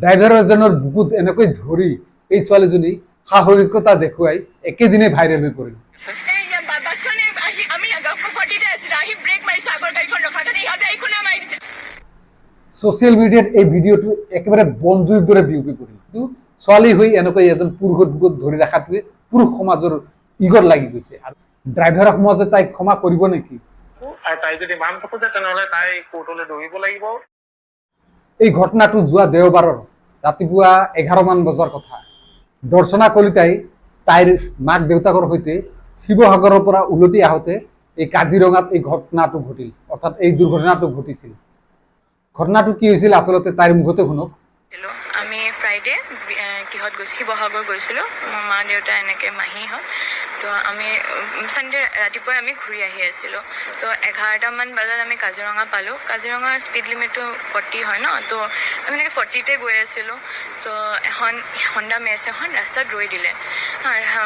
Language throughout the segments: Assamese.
ড্ৰাইভাৰ এজনৰ বুকুত এনেকৈ ধৰি এই ছোৱালীজনী সাহসিকতা দেখুৱাই একেদিনে ভাইৰেল হৈ পৰিল। ছচিয়েল মিডিয়াত এই ভিডিঅ'টো একেবাৰে বনজুইৰ দৰে বিয়পি পৰিল। কিন্তু ছোৱালী হৈ এনেকৈ এজন পুৰুষৰ বুকুত ধৰি ৰখাটোৱে পুৰুষ সমাজৰ ইগত লাগি গৈছে। আৰু ড্ৰাইভাৰ সমাজে তাইক ক্ষমা কৰিব নেকি? তাই যদি মান খোজে তেনেহ'লে তাই কোৰ্টলৈ দৌৰিব লাগিব। এই ঘটনাটো যোৱা দেওবাৰৰ ৰাতিপুৱা 11মান বজাৰ কথা। দৰ্শনা কলিতাই তাইৰ মাক দেউতাকৰ সৈতে শিৱসাগৰৰ পৰা উলটি আহোঁতে এই কাজিৰঙাত এই ঘটনাটো ঘটিল, অৰ্থাৎ এই দুৰ্ঘটনাটো ঘটিছিল। ঘটনাটো কি হৈছিল আচলতে তাইৰ মুখতে শুনক। আমি ফ্ৰাইডে কিহত গৈছোঁ, শিৱসাগৰ গৈছিলোঁ। মোৰ মা দেউতা এনেকৈ মাহীহঁত। তো আমি ছানডে ৰাতিপুৱাই আমি ঘূৰি আহি আছিলোঁ। তো 11টামান বজাত আমি কাজিৰঙা পালোঁ। কাজিৰঙাৰ স্পীড লিমিটটো 40 হয় ন, তো আমি এনেকৈ 40তে গৈ আছিলোঁ। তো এখন হণ্ডা মেচ এখন ৰাস্তাত ৰৈ দিলে।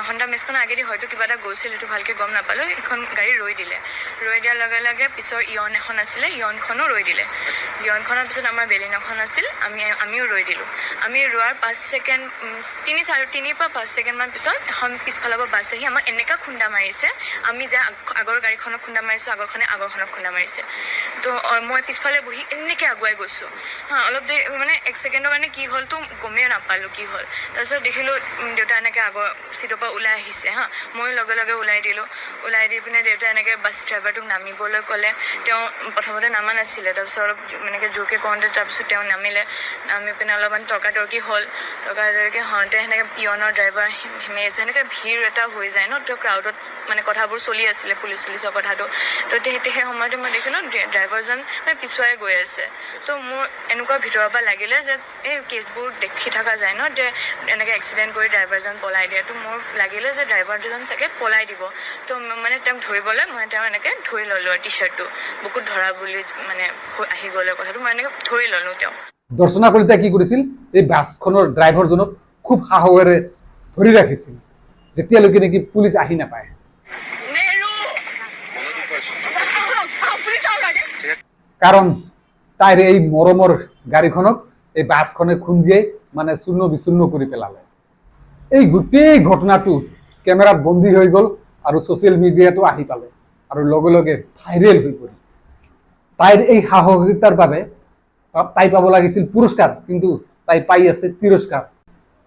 হণ্ডা মেচখনৰ আগেদি হয়তো কিবা এটা গৈছিল, সেইটো ভালকৈ গম নাপালোঁ। এখন গাড়ী ৰৈ দিলে। ৰৈ দিয়াৰ লগে লগে পিছৰ ইয়ন এখন আছিলে, ইয়নখনো ৰৈ দিলে। ইয়নখনৰ পিছত আমাৰ বেলিনখন আছিল, আমিও ৰৈ দিলোঁ। আমি ৰোৱাৰ 5 ছেকেণ্ড, 3-4 পৰা 5 ছেকেণ্ডমান পিছত এখন পিছফালৰ পৰা বাছ আহি আমাক এনেকুৱা খুন্দা মাৰিছে। আমি যে আগৰ গাড়ীখনক খুন্দা মাৰিছোঁ, আগৰখনক খুন্দা মাৰিছে। তো মই পিছফালে বহি এনেকৈ আগুৱাই গৈছোঁ। অলপ দেৰি মানে 1 ছেকেণ্ডৰ কাৰণে কি হ'লতো গমেই নাপালোঁ কি হ'ল। তাৰপিছত দেখিলোঁ দেউতা এনেকৈ আগৰ চিটৰ পৰা ওলাই আহিছে। ময়ো লগে লগে ওলাই দিলোঁ। ওলাই দি পিনে দেউতা এনেকৈ বাছ ড্ৰাইভাৰটোক নামিবলৈ ক'লে। তেওঁ প্ৰথমতে নামা নাছিলে, তাৰপিছত অলপ এনেকৈ জোৰকৈ কওঁতে তাৰপিছত তেওঁ নামিলে। নামি পিনে অলপমান তৰ্কাতৰ্কি হ'ল। তৰ্কাতৰ্কি হওঁতে সেনেকৈ ইয়নৰ ড্ৰাইভাৰ মেজ সেনেকৈ ভিৰ এটা হৈ যায় ন, তো ক্ৰাউডত মানে কথাবোৰ চলি আছিলে, পুলিচৰ কথাটো। তো সেই সময়তে মই দেখিলোঁ ড্ৰাইভাৰজন মানে পিছুৱাই গৈ আছে। তো মোৰ এনেকুৱা ভিতৰৰ পৰা লাগিলে যে এই কেছবোৰ দেখি থকা যায় ন, যে এনেকৈ এক্সিডেণ্ট কৰি ড্ৰাইভাৰজন পলাই দিয়ে। তো মোৰ লাগিলে যে ড্ৰাইভাৰজন চাগে পলাই দিব। তো মানে তেওঁক ধৰিবলৈ মই তেওঁ এনেকৈ ধৰি ল'লোঁ আৰু টি-শ্বাৰ্টটো বুকুত ধৰা বুলি মানে আহি গ'লে কথাটো, মই এনেকৈ ধৰি ল'লোঁ তেওঁ। দৰ্শনা কলিতাই কি কৰিছিল, এই বাছখনৰ ড্ৰাইভাৰজনক খুব সাহসেৰে ধৰি ৰাখিছিল, যেতিয়ালৈকে নেকি পুলিচ আহি নাপায়। কাৰণ তাইৰ এই মৰমৰ গাড়ীখনক এই বাছখনে খুন্দিয়াই মানে চূৰ্ণ বিচূৰ্ণ কৰি পেলালে। এই গোটেই ঘটনাটো কেমেৰাত বন্দী হৈ গ'ল আৰু ছচিয়েল মিডিয়াতো আহি পালে আৰু লগে লগে ভাইৰেল হৈ পৰিল। তাইৰ এই সাহসিকতাৰ বাবে তাই পাব লাগিছিল পুৰস্কাৰ, কিন্তু তাই পাই আছে তিৰস্কাৰ।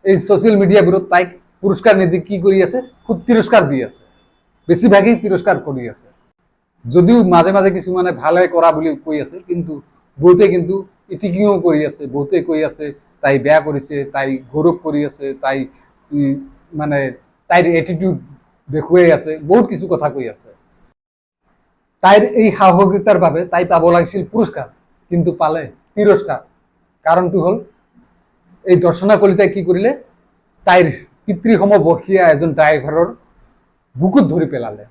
এই ছচিয়েল মিডিয়াবোৰত তাইক পুৰস্কাৰ নিদি কি কৰি আছে, খুব তিৰস্কাৰ দি আছে, বেছিভাগেই তিৰস্কাৰ কৰি আছে। যদিও মাজে মাজে কিছুমানে ভালে কৰা বুলি কৈ আছে, কিন্তু বহুতে কিন্তু ইটিকিঙো কৰি আছে। বহুতে কৈ আছে তাই বেয়া কৰিছে, তাই গৌৰৱ কৰি আছে, তাই মানে তাইৰ এটিটিউড দেখুৱাই আছে, বহুত কিছু কথা কৈ আছে। তাইৰ এই সাহসিকতাৰ বাবে তাই পাব লাগিছিল পুৰস্কাৰ, কিন্তু পালে তিৰস্কাৰ। কাৰণটো হ'ল এই দৰ্শনা কলিতাই কি কৰিলে, তাইৰ পিতৃসমবয়সীয়া এজন ড্ৰাইভাৰৰ বুকুত ধৰি পেলালে।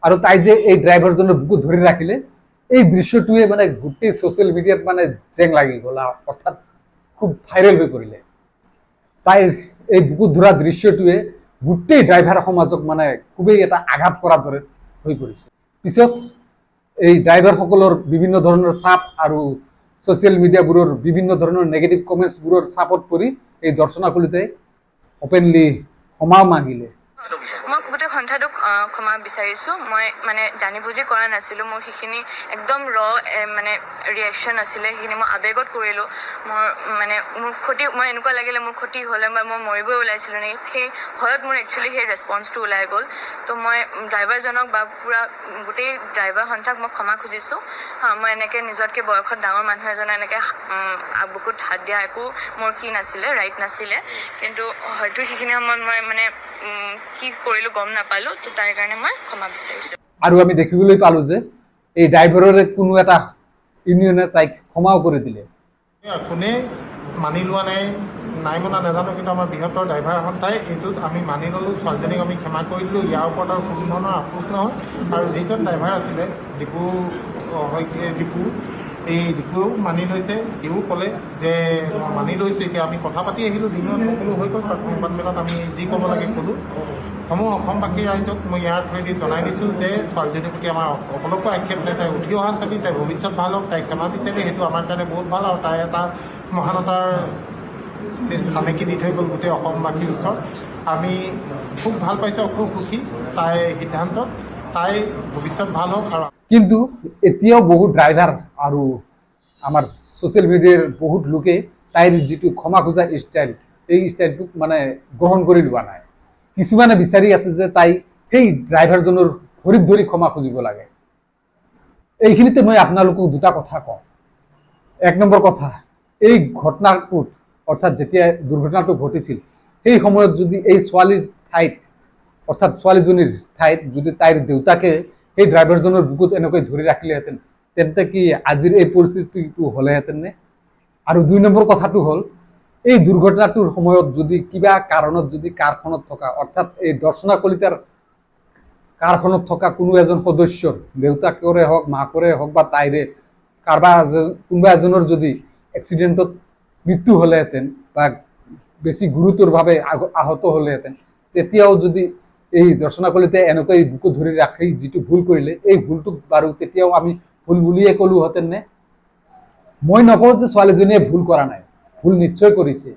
আৰু তাই যে এই ড্ৰাইভাৰজনৰ বুকুত ধৰি ৰাখিলে, এই দৃশ্যটোৱে মানে গোটেই ছচিয়েল মিডিয়াত মানে জেং লাগি গ'ল, অৰ্থাৎ খুব ভাইৰেল হৈ পৰিলে। তাইৰ এই বুকুত ধৰা দৃশ্যটোৱে গোটেই ড্ৰাইভাৰ সমাজক মানে খুবেই এটা আঘাত কৰাৰ দৰে হৈ পৰিছে। পিছত এই ড্ৰাইভাৰসকলৰ বিভিন্ন ধৰণৰ চাপ আৰু ছচিয়েল মিডিয়াবোৰৰ বিভিন্ন ধৰণৰ নেগেটিভ কমেণ্টছবোৰৰ চাপত পৰি এই দৰ্শনা কলিতাই অপেনলি ক্ষমা মাগিলে। মই গোটেই সন্থাটোক ক্ষমা বিচাৰিছোঁ। মই মানে জানি বুজি কৰা নাছিলোঁ। মোৰ সেইখিনি একদম মানে ৰিয়েকশ্যন আছিলে, সেইখিনি মই আৱেগত কৰিলোঁ। মোৰ ক্ষতি, মই এনেকুৱা লাগিলে মোৰ ক্ষতি হ'লে বা মই মৰিবই ওলাইছিলোঁ নেকি, সেই ভয়ত মোৰ একচুৱেলি সেই ৰেছপন্সটো ওলাই গ'ল। তো মই ড্ৰাইভাৰজনক বা পূৰা গোটেই ড্ৰাইভাৰ সন্থাক মই ক্ষমা খুজিছোঁ। মই এনেকৈ নিজতকৈ বয়সত ডাঙৰ মানুহ এজনে এনেকৈ বুকুত হাত দিয়া একো মোৰ কি নাছিলে, ৰাইট নাছিলে। কিন্তু হয়তো সেইখিনি সময়ত মই মানে কি কৰিলোঁ গম নাপালোঁ। তো তাৰ কাৰণে মই ক্ষমা বিচাৰিছোঁ। আৰু আমি দেখিবলৈ পালোঁ যে এই ড্ৰাইভাৰৰে কোনো এটা ইউনিয়নে তাইক ক্ষমাও কৰি দিলে। কোনে মানি লোৱা নাই মনা নাজানো, কিন্তু আমাৰ বৃহত্তৰ ড্ৰাইভাৰ সন্থাই এইটোত আমি মানি ল'লোঁ। ছোৱালীজনীক আমি ক্ষমা কৰি দিলোঁ। ইয়াৰ ওপৰত আৰু কোনো ধৰণৰ আপোচ নহয়। আৰু যিজন ড্ৰাইভাৰ আছিলে ডিপু, এই ডিপুৱেও মানি লৈছে। সিও ক'লে যে মানি লৈছোঁ, এতিয়া আমি কথা পাতি আহিলোঁ, দিনত সকলো হৈ গ'ল। সংবাদমেলত আমি যি ক'ব লাগে ক'লোঁ। অসমবাসী ৰাইজক মই ইয়াৰ থ্ৰুৱেদি জনাই দিছোঁ যে ছোৱালীজনীৰ প্ৰতি আমাৰ অকলকো আক্ষেপ নাই। তাই উঠি অহা চাবি, তাই ভৱিষ্যত ভাল হওক, তাই ক্ষমা বিচাৰে, সেইটো আমাৰ কাৰণে বহুত ভাল। আৰু তাই এটা মহানতাৰ চানেকি দি থৈ গ'ল গোটেই অসমবাসীৰ ওচৰত। আমি খুব ভাল পাইছোঁ, খুব সুখী তাইৰ সিদ্ধান্তত। তাইৰ ভৱিষ্যত ভাল হওক। আৰু কিন্তু এতিয়াও বহুত ড্ৰাইভাৰ আৰু আমাৰ ছ'চিয়েল মিডিয়াৰ বহুত লোকে তাইৰ যিটো ক্ষমা খোজা ষ্টাইল, এই ষ্টাইলটোক মানে গ্ৰহণ কৰি লোৱা নাই। কিছুমানে বিচাৰি আছে যে তাই সেই ড্ৰাইভাৰজনৰ ভৰিত ধৰি ক্ষমা খুজিব লাগে। এইখিনিতে মই আপোনালোকক দুটা কথা কওঁ। এক নম্বৰ কথা, এই ঘটনাটোত অৰ্থাৎ যেতিয়া দুৰ্ঘটনাটো ঘটিছিল সেই সময়ত যদি এই ছোৱালীৰ ঠাইত অৰ্থাৎ ছোৱালীজনীৰ ঠাইত যদি তাইৰ দেউতাকে সেই ড্ৰাইভাৰজনৰ বুকুত এনেকৈ ধৰি ৰাখিলেহেঁতেন, তেন্তে কি আজিৰ এই পৰিস্থিতিটো হ'লেহেঁতেন নে? আৰু দুই নম্বৰ কথাটো হ'ল, এই দুৰ্ঘটনাটোৰ সময়ত যদি কিবা কাৰণত যদি কাৰখনত থকা অৰ্থাৎ এই দৰ্শনা কলিতাৰ কাৰখনত থকা কোনো এজন সদস্যৰ, দেউতাকৰে হওক, মাকৰে হওক বা তাইৰে কোনোবা এজনৰ যদি এক্সিডেণ্টত মৃত্যু হ'লেহেঁতেন বা বেছি গুৰুতৰভাৱে আহত হ'লেহেঁতেন, তেতিয়াও যদি এই দৰ্শনা কলিতাই এনেকৈ বুকুত ধৰি ৰাখি যিটো ভুল কৰিলে, এই ভুলটোক বাৰু তেতিয়াও আমি ভুল বুলিয়ে ক'লোহেঁতেন নে? মই নকওঁ যে ছোৱালীজনীয়ে ভুল কৰা নাই, ভুল নিশ্চয় কৰিছে।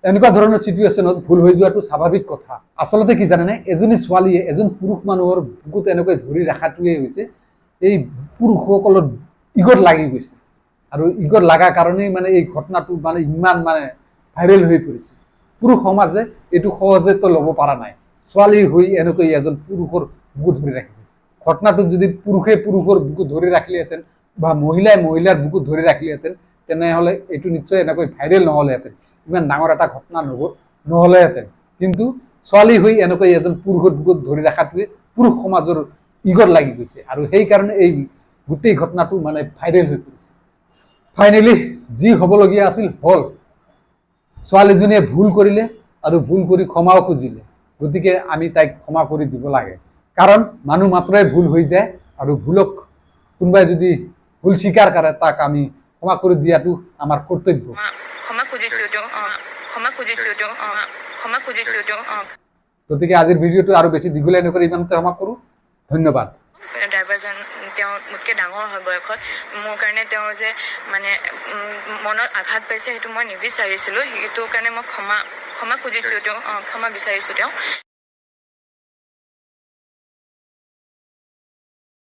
এনেকুৱা ধৰণৰ চিটুৱেশ্যনত ভুল হৈ যোৱাটো স্বাভাৱিক কথা। আচলতে কি জানেনে, এজনী ছোৱালীয়ে এজন পুৰুষ মানুহৰ বুকুত এনেকৈ ধৰি ৰখাটোৱেই হৈছে এই পুৰুষসকলৰ ইগত লাগি গৈছে। আৰু ইগত লগা কাৰণেই মানে এই ঘটনাটো মানে ইমান মানে ভাইৰেল হৈ পৰিছে। পুৰুষ সমাজে এইটো সহজেতো ল'ব পৰা নাই। ছোৱালী হৈ এনেকৈ এজন পুৰুষৰ বুকুত ধৰি ৰাখিছে। ঘটনাটোত যদি পুৰুষে পুৰুষৰ বুকুত ধৰি ৰাখিলেহেঁতেন বা মহিলাই মহিলাৰ বুকুত ধৰি ৰাখিলেহেঁতেন, তেনেহ'লে এইটো নিশ্চয় এনেকৈ ভাইৰেল নহ'লেহেঁতেন, ইমান ডাঙৰ এটা ঘটনা নহ'লেহেঁতেন। কিন্তু ছোৱালী হৈ এনেকৈ এজন পুৰুষৰ বুকুত ধৰি ৰখাটোৱে পুৰুষ সমাজৰ ইগত লাগি গৈছে। আৰু সেইকাৰণে এই গোটেই ঘটনাটো মানে ভাইৰেল হৈ পৰিছে। ফাইনেলি যি হ'বলগীয়া আছিল হ'ল। ছোৱালীজনীয়ে ভুল কৰিলে আৰু ভুল কৰি ক্ষমাও খুজিলে। গতিকে আমি তাইক ক্ষমা কৰি দিব লাগে। কাৰণ মানুহ মাত্ৰই ভুল হৈ যায়, আৰু ভুলক কোনোবাই যদি ভুল স্বীকাৰ কৰে তাক আমি ক্ষমা কৰি দিয়াটো আমাৰ কৰ্তব্য। গতিকে আজিৰ ভিডিঅ'টো আৰু বেছি দীঘলীয়া নকৰি ইমানতে সমাপ্ত কৰোঁ। ধন্যবাদ। ড্ৰাইভাৰজন তেওঁ মোতকৈ ডাঙৰ হয় বয়সত। মোৰ কাৰণে তেওঁ যে মানে মনত আঘাত পাইছে সেইটো মই নিবিচাৰিছিলোঁ। সেইটো কাৰণে মই ক্ষমা খুজিছোঁ, ক্ষমা বিচাৰিছোঁ তেওঁ।